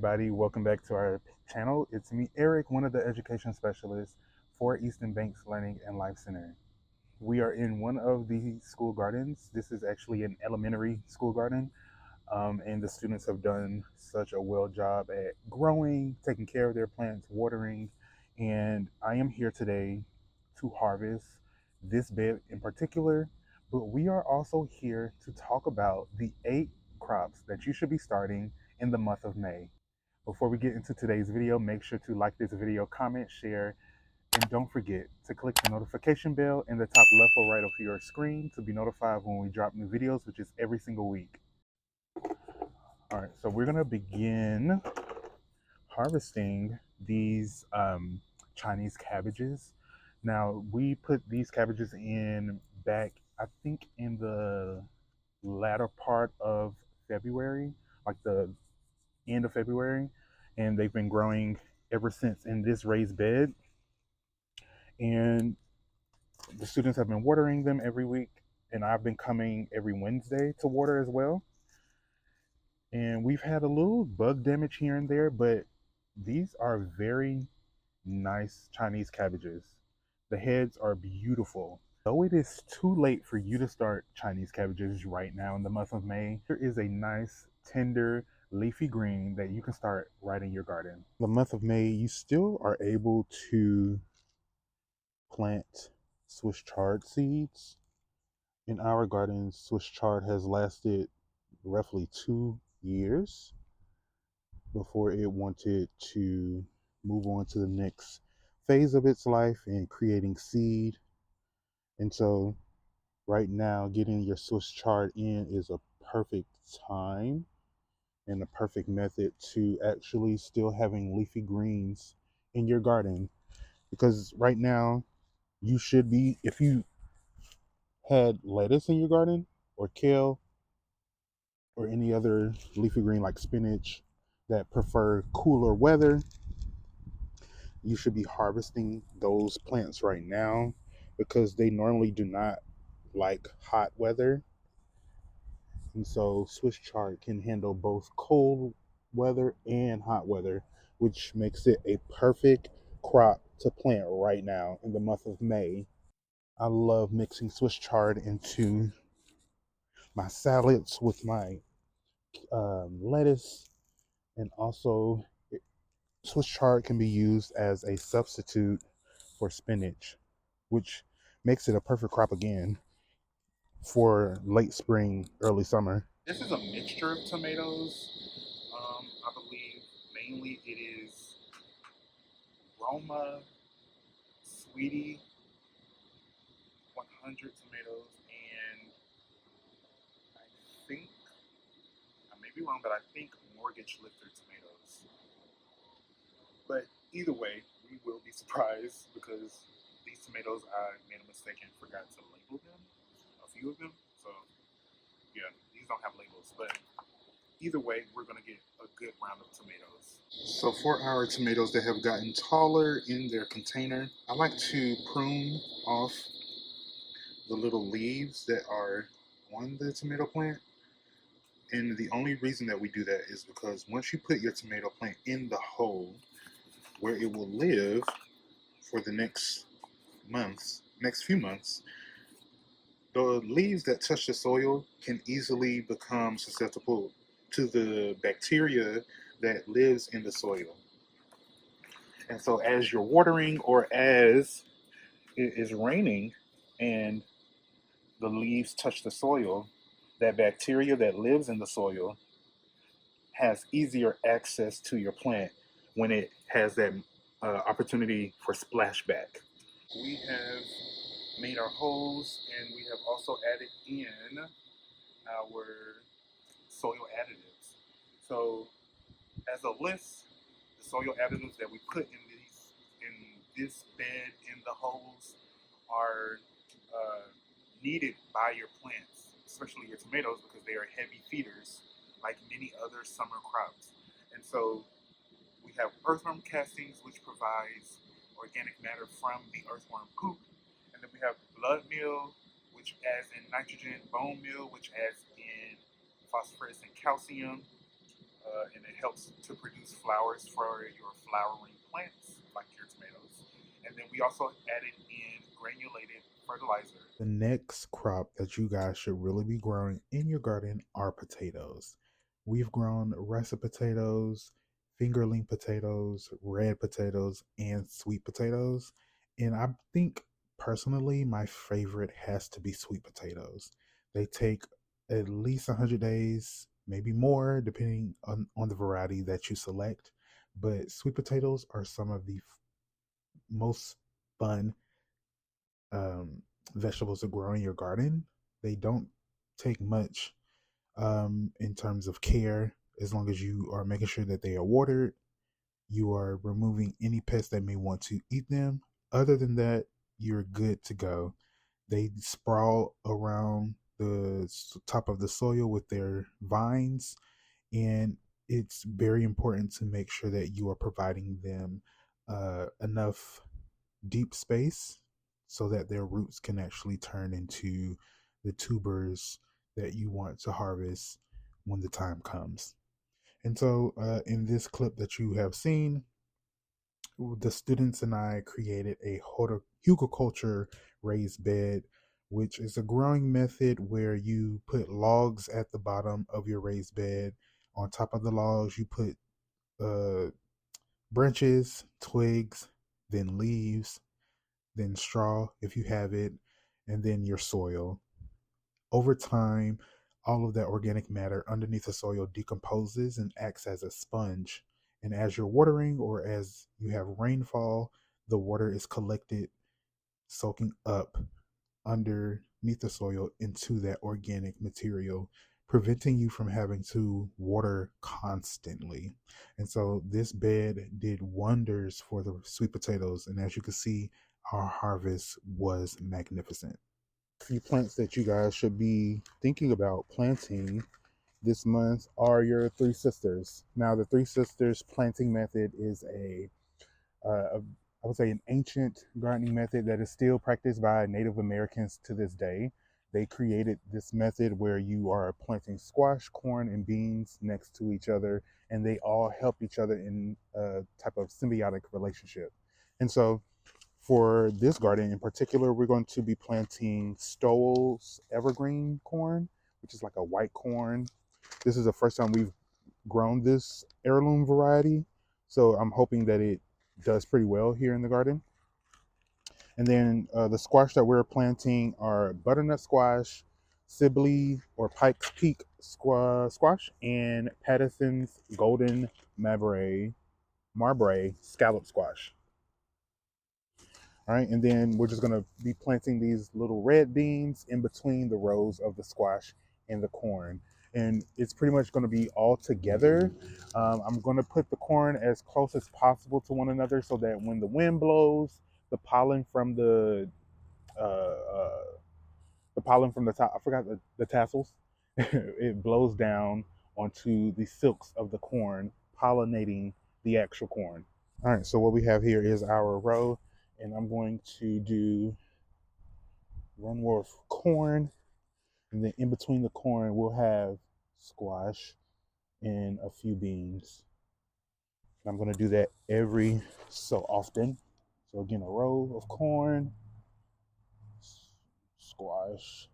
everybody, welcome back to our channel. It's me, Eric, one of the education specialists for Easton Banks Learning and Life Center. We are in one of the school gardens. This is actually an elementary school garden, and the students have done such a well job at growing, taking care of their plants, watering, and I am here today to harvest this bed in particular, but we are also here to talk about the 8 crops that you should be starting in the month of May. Before we get into today's video, make sure to like this video, comment, share, and don't forget to click the notification bell in the top left or right of your screen to be notified when we drop new videos, which is every single week. All right, so we're gonna begin harvesting these Chinese cabbages. Now, we put these cabbages in back, I think, in the latter part of February, like the end of February, and they've been growing ever since in this raised bed. And the students have been watering them every week, and I've been coming every Wednesday to water as well. And we've had a little bug damage here and there, but these are very nice Chinese cabbages. The heads are beautiful. Though it is too late for you to start Chinese cabbages right now in the month of May, there is a nice, tender, leafy green that you can start right in your garden. The month of May, you still are able to plant Swiss chard seeds. In our garden, Swiss chard has lasted roughly 2 years before it wanted to move on to the next phase of its life and creating seed. And so right now, getting your Swiss chard in is a perfect time and the perfect method to actually still having leafy greens in your garden. Because right now, you should be, if you had lettuce in your garden or kale or any other leafy green like spinach that prefer cooler weather, you should be harvesting those plants right now because they normally do not like hot weather. And so Swiss chard can handle both cold weather and hot weather, which makes it a perfect crop to plant right now in the month of May. I love mixing Swiss chard into my salads with my lettuce, and also Swiss chard can be used as a substitute for spinach, which makes it a perfect crop again for late spring, early summer. This is a mixture of tomatoes. I believe mainly it is Roma, Sweetie, 100 tomatoes, and I think, I may be wrong, but I think Mortgage Lifter tomatoes. But either way, we will be surprised because these tomatoes, I made a mistake and forgot to label them, a few of them. So yeah, these don't have labels, but either way, we're gonna get a good round of tomatoes. So for our tomatoes that have gotten taller in their container, I like to prune off the little leaves that are on the tomato plant. And the only reason that we do that is because once you put your tomato plant in the hole where it will live for the next few months, the leaves that touch the soil can easily become susceptible to the bacteria that lives in the soil. And so as you're watering or as it is raining and the leaves touch the soil, that bacteria that lives in the soil has easier access to your plant when it has that opportunity for splashback. We have made our holes, and we have also added in our soil additives. So as a list, the soil additives that we put in this bed in the holes are needed by your plants, especially your tomatoes, because they are heavy feeders like many other summer crops. And so we have earthworm castings, which provides organic matter from the earthworm poop. And then we have blood meal, which adds in nitrogen, bone meal, which adds in phosphorus and calcium. and it helps to produce flowers for your flowering plants, like your tomatoes. And then we also added in granulated fertilizer. The next crop that you guys should really be growing in your garden are potatoes. We've grown russet potatoes, fingerling potatoes, red potatoes, and sweet potatoes. And I think personally, my favorite has to be sweet potatoes. They take at least 100 days, maybe more, depending on the variety that you select. But sweet potatoes are some of the most fun vegetables to grow in your garden. They don't take much in terms of care, as long as you are making sure that they are watered, you are removing any pests that may want to eat them. Other than that, you're good to go. They sprawl around the top of the soil with their vines, and it's very important to make sure that you are providing them enough deep space so that their roots can actually turn into the tubers that you want to harvest when the time comes. And so, in this clip that you have seen, the students and I created a hugelkultur raised bed, which is a growing method where you put logs at the bottom of your raised bed. On top of the logs, you put uh, branches, twigs, then leaves, then straw if you have it, and then your soil. Over time, all of that organic matter underneath the soil decomposes and acts as a sponge. And as you're watering or as you have rainfall, the water is collected, soaking up underneath the soil into that organic material, preventing you from having to water constantly. And so this bed did wonders for the sweet potatoes. And as you can see, our harvest was magnificent. A few plants that you guys should be thinking about planting this month are your three sisters. Now, the three sisters planting method is I would say, an ancient gardening method that is still practiced by Native Americans to this day. They created this method where you are planting squash, corn, and beans next to each other, and they all help each other in a type of symbiotic relationship. And so, for this garden in particular, we're going to be planting Stowell's evergreen corn, which is like a white corn. This is the first time we've grown this heirloom variety, so I'm hoping that it does pretty well here in the garden. And then the squash that we're planting are butternut squash, Sibley or Pikes Peak squash, and Patterson's golden marbre scallop squash. All right, and then we're just gonna be planting these little red beans in between the rows of the squash and the corn. And it's pretty much gonna be all together. I'm gonna put the corn as close as possible to one another so that when the wind blows, the pollen from uh, uh, the pollen from the top, I forgot the tassels, it blows down onto the silks of the corn, pollinating the actual corn. All right, so what we have here is our row, and I'm going to do one more of corn, and then in between the corn, we'll have squash and a few beans. I'm going to do that every so often. So again, a row of corn, squash,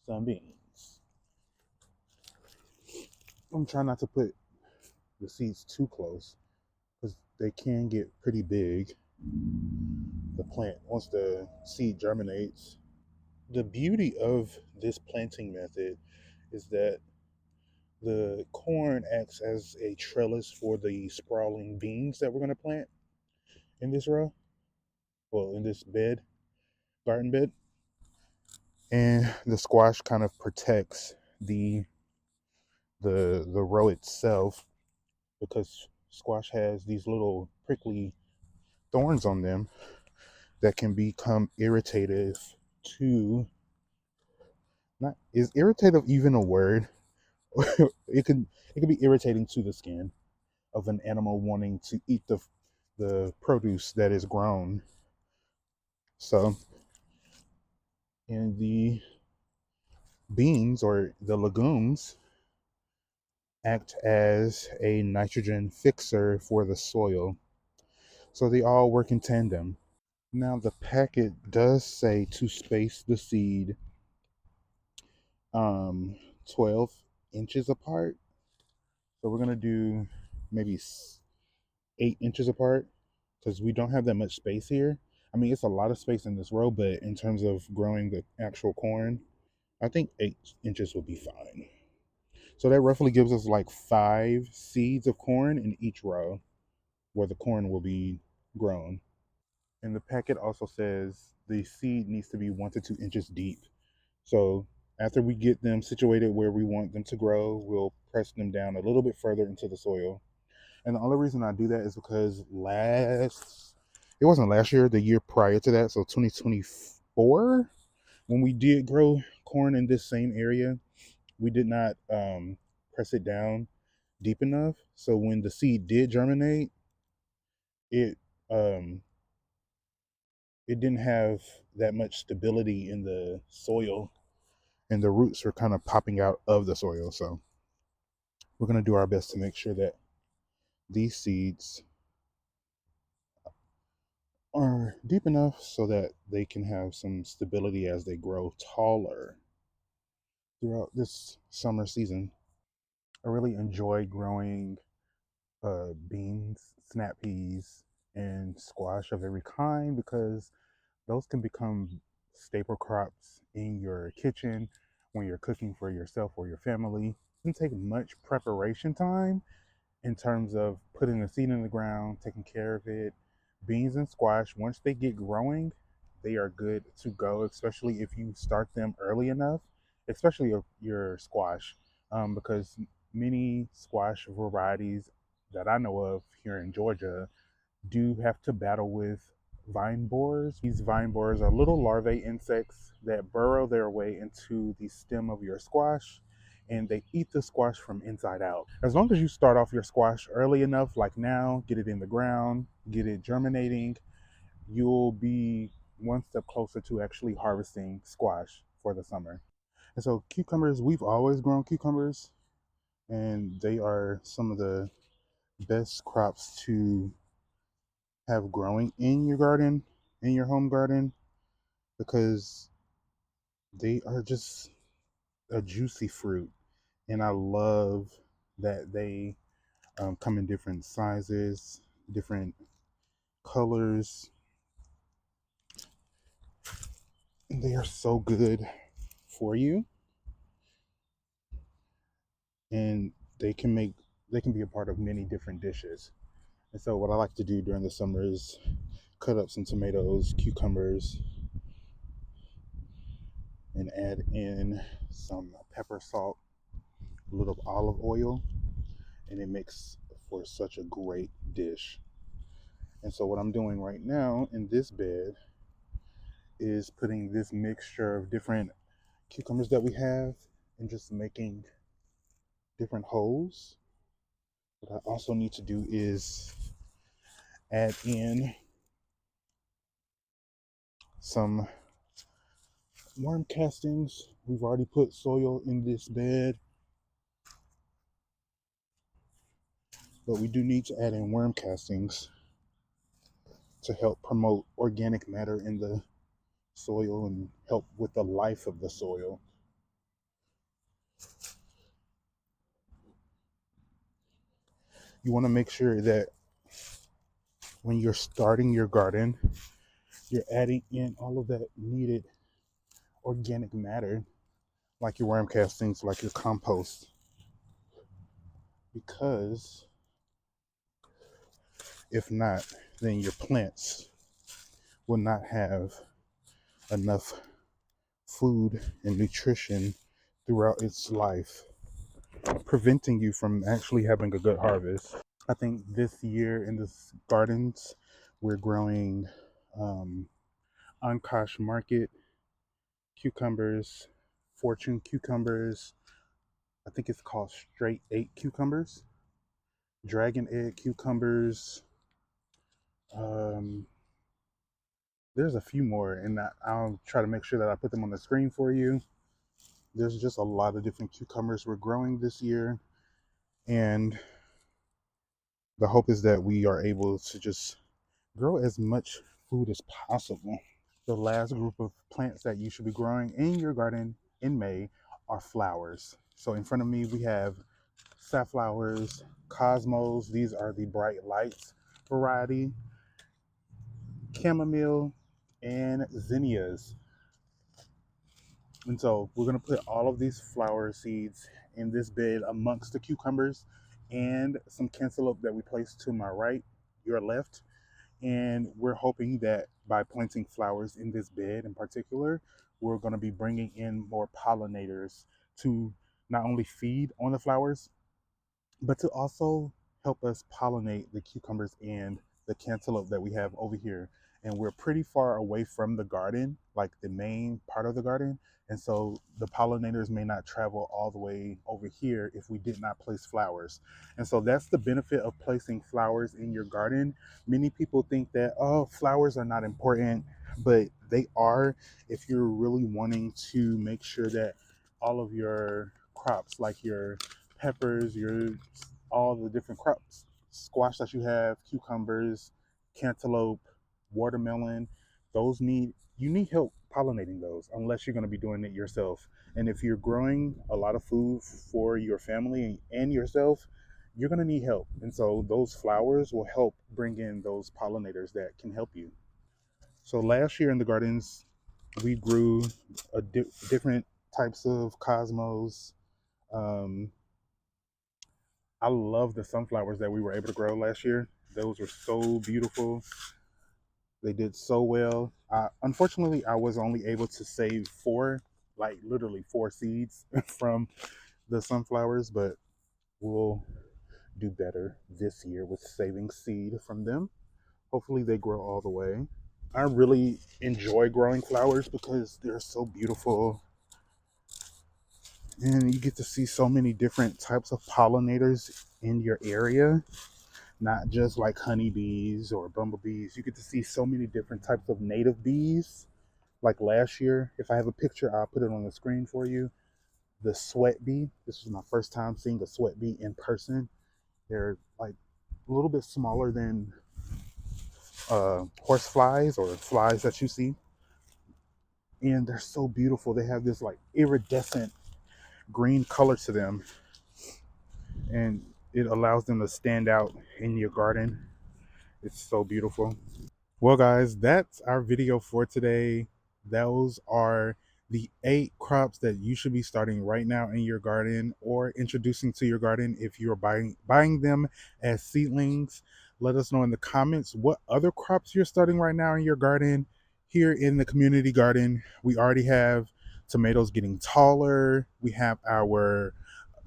some beans. I'm trying not to put the seeds too close because they can get pretty big. The plant, once the seed germinates. The beauty of this planting method is that the corn acts as a trellis for the sprawling beans that we're going to plant in this row, well, in this bed, garden bed. And the squash kind of protects the row itself because squash has these little prickly thorns on them that can become irritative to, not, is irritative even a word? It can be irritating to the skin of an animal wanting to eat the produce that is grown. So in the beans or the legumes act as a nitrogen fixer for the soil. So they all work in tandem. Now the packet does say to space the seed um 12 inches apart. So we're gonna do maybe 8 inches apart because we don't have that much space here. I mean, it's a lot of space in this row, but in terms of growing the actual corn, I think 8 inches will be fine. So that roughly gives us like 5 seeds of corn in each row where the corn will be grown. And the packet also says the seed needs to be 1 to 2 inches deep. So after we get them situated where we want them to grow, we'll press them down a little bit further into the soil. And the only reason I do that is because it wasn't last year, the year prior to that, so 2024, when we did grow corn in this same area, we did not press it down deep enough. So when the seed did germinate, it um, it didn't have that much stability in the soil, and the roots were kind of popping out of the soil. So we're going to do our best to make sure that these seeds are deep enough so that they can have some stability as they grow taller throughout this summer season. I really enjoy growing beans, snap peas, and squash of every kind because those can become staple crops in your kitchen when you're cooking for yourself or your family. It doesn't take much preparation time in terms of putting the seed in the ground, taking care of it. Beans and squash, once they get growing, they are good to go, especially if you start them early enough, especially your squash, because many squash varieties that I know of here in Georgia do have to battle with vine borers. These vine borers are little larvae insects that burrow their way into the stem of your squash and they eat the squash from inside out. As long as you start off your squash early enough, like now, get it in the ground, get it germinating, you'll be one step closer to actually harvesting squash for the summer. And so, cucumbers, we've always grown cucumbers, and they are some of the best crops to have growing in your garden, in your home garden, because they are just a juicy fruit. And I love that they come in different sizes, different colors, and they are so good for you. And they can be a part of many different dishes. And so what I like to do during the summer is cut up some tomatoes, cucumbers, and add in some pepper, salt, a little olive oil, and it makes for such a great dish. And so what I'm doing right now in this bed is putting this mixture of different cucumbers that we have and just making different holes. What I also need to do is add in some worm castings. We've already put soil in this bed, but we do need to add in worm castings to help promote organic matter in the soil and help with the life of the soil. You want to make sure that when you're starting your garden, you're adding in all of that needed organic matter, like your worm castings, like your compost, because if not, then your plants will not have enough food and nutrition throughout its life, preventing you from actually having a good harvest. I think this year in this gardens, we're growing Ankash Market cucumbers, Fortune cucumbers. I think it's called Straight 8 cucumbers, Dragon Egg cucumbers. Um, there's a few more, and I'll try to make sure that I put them on the screen for you. There's just a lot of different cucumbers we're growing this year, And the hope is that we are able to just grow as much food as possible. The last group of plants that you should be growing in your garden in May are flowers. So in front of me, we have safflowers, cosmos. These are the bright lights variety, chamomile, and zinnias. And so we're going to put all of these flower seeds in this bed amongst the cucumbers and some cantaloupe that we placed to my right, your left. And we're hoping that by planting flowers in this bed in particular, we're going to be bringing in more pollinators to not only feed on the flowers, but to also help us pollinate the cucumbers and the cantaloupe that we have over here. And we're pretty far away from the garden, like the main part of the garden. And so the pollinators may not travel all the way over here if we did not place flowers. And so that's the benefit of placing flowers in your garden. Many people think that, oh, flowers are not important, but they are if you're really wanting to make sure that all of your crops, like your peppers, your all the different crops, squash that you have, cucumbers, cantaloupe, watermelon, those need you need help pollinating those unless you're going to be doing it yourself. And if you're growing a lot of food for your family and yourself, you're going to need help. And so those flowers will help bring in those pollinators that can help you. So last year in the gardens, we grew different types of cosmos. Um, I love the sunflowers that we were able to grow last year. Those were so beautiful. They did so well. Unfortunately, I was only able to save four, like literally four seeds from the sunflowers, but we'll do better this year with saving seed from them. Hopefully, they grow all the way. I really enjoy growing flowers because they're so beautiful and you get to see so many different types of pollinators in your area, not just like honeybees or bumblebees. You get to see so many different types of native bees. Like last year, if I have a picture, I'll put it on the screen for you. The sweat bee. This was my first time seeing a sweat bee in person. They're like a little bit smaller than horse flies or flies that you see. And they're so beautiful. They have this like iridescent green color to them. And it allows them to stand out in your garden. It's so beautiful. Well, guys, that's our video for today. Those are the 8 crops that you should be starting right now in your garden or introducing to your garden if you're buying them as seedlings. Let us know in the comments what other crops you're starting right now in your garden. Here in the community garden, we already have tomatoes getting taller. We have our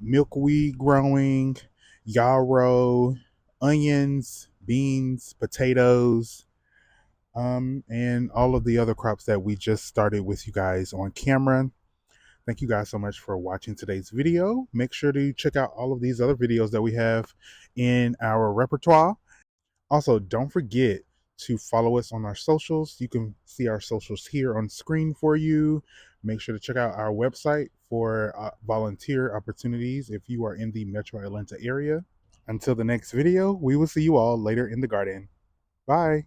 milkweed growing, yarrow, onions, beans, potatoes, and all of the other crops that we just started with you guys on camera. Thank you guys so much for watching today's video. Make sure to check out all of these other videos that we have in our repertoire. Also, don't forget to follow us on our socials. You can see our socials here on screen for you. Make sure to check out our website for volunteer opportunities if you are in the Metro Atlanta area. Until the next video, we will see you all later in the garden. Bye.